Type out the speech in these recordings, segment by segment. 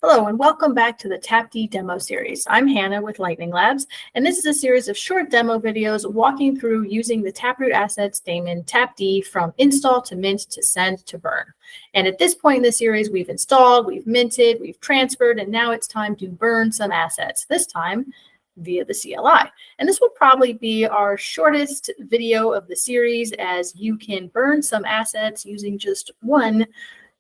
Hello and welcome back to the TapD demo series. I'm Hannah with Lightning Labs, and this is a series of short demo videos walking through using the Taproot Assets daemon TapD from install to mint to send to burn. And at this point in the series, we've installed, we've minted, we've transferred, and now it's time to burn some assets, this time via the CLI. And this will probably be our shortest video of the series, as you can burn some assets using just one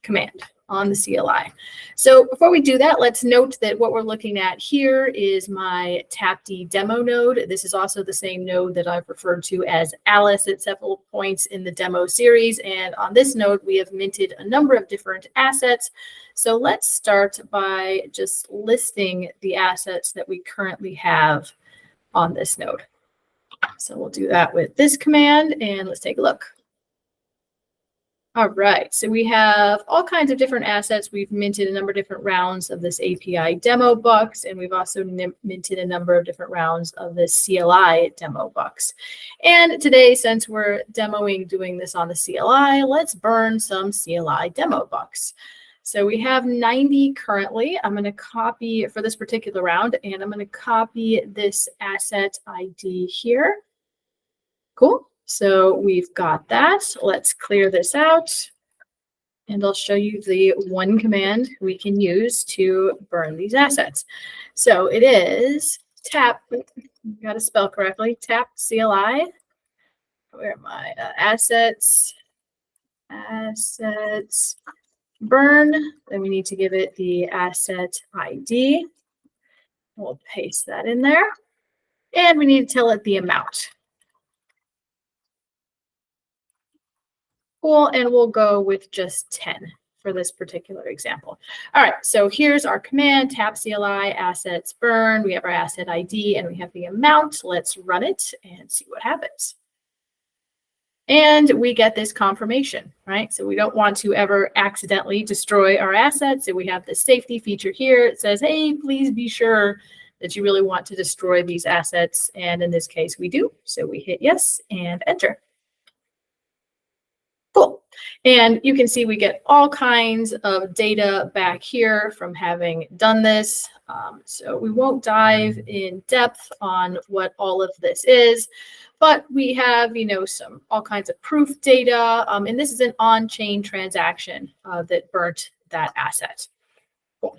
command on the CLI. So before we do that, let's note that what we're looking at here is my TapD demo node. This is also the same node that I've referred to as Alice at several points in the demo series. And on this node, we have minted a number of different assets. So let's start by just listing the assets that we currently have on this node. So we'll do that with this command, and let's take a look. All right, so we have all kinds of different assets. We've minted a number of different rounds of this API demo bucks, and we've also minted a number of different rounds of this CLI demo bucks. And today, since we're doing this on the CLI, let's burn some CLI demo bucks. So we have 90 currently. I'm going to copy for this particular round, and I'm going to copy this asset ID here. Cool. So we've got that. Let's clear this out, and I'll show you the one command we can use to burn these assets. So it is tap, got to spell correctly, tap CLI. Where am I? Assets, burn. Then we need to give it the asset ID. We'll paste that in there. And we need to tell it the amount. Cool, and we'll go with just 10 for this particular example. All right, so here's our command, tap CLI, assets burn. We have our asset ID and we have the amount. Let's run it and see what happens. And we get this confirmation, right? So we don't want to ever accidentally destroy our assets. So we have the safety feature here. It says, hey, please be sure that you really want to destroy these assets. And in this case, we do. So we hit yes and enter. Cool. And you can see we get all kinds of data back here from having done this. So we won't dive in depth on what all of this is, but we have, all kinds of proof data. And this is an on-chain transaction that burnt that asset. Cool.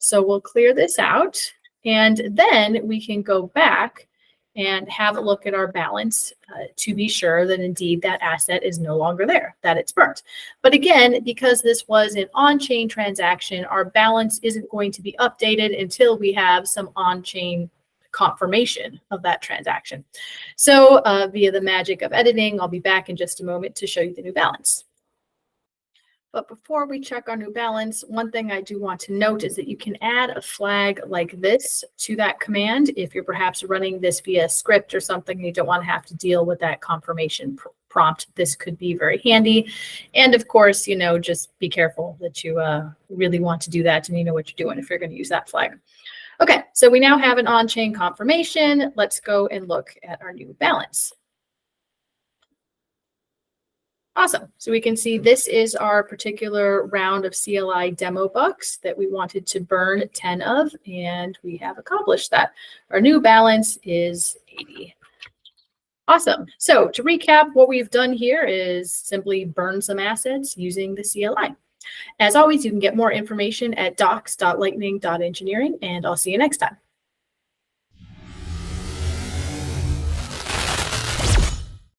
So we'll clear this out, and then we can go back and have a look at our balance to be sure that indeed that asset is no longer there, that it's burnt. But again, because this was an on-chain transaction, our balance isn't going to be updated until we have some on-chain confirmation of that transaction. So via the magic of editing, I'll be back in just a moment to show you the new balance. But before we check our new balance, one thing I do want to note is that you can add a flag like this to that command if you're perhaps running this via script or something. You don't want to have to deal with that confirmation prompt. This could be very handy. And of course, just be careful that you really want to do that and you know what you're doing if you're going to use that flag. Okay, so we now have an on-chain confirmation. Let's go and look at our new balance. Awesome. So we can see this is our particular round of CLI demo bucks that we wanted to burn 10 of, and we have accomplished that. Our new balance is 80. Awesome. So to recap, what we've done here is simply burn some assets using the CLI. As always, you can get more information at docs.lightning.engineering, and I'll see you next time.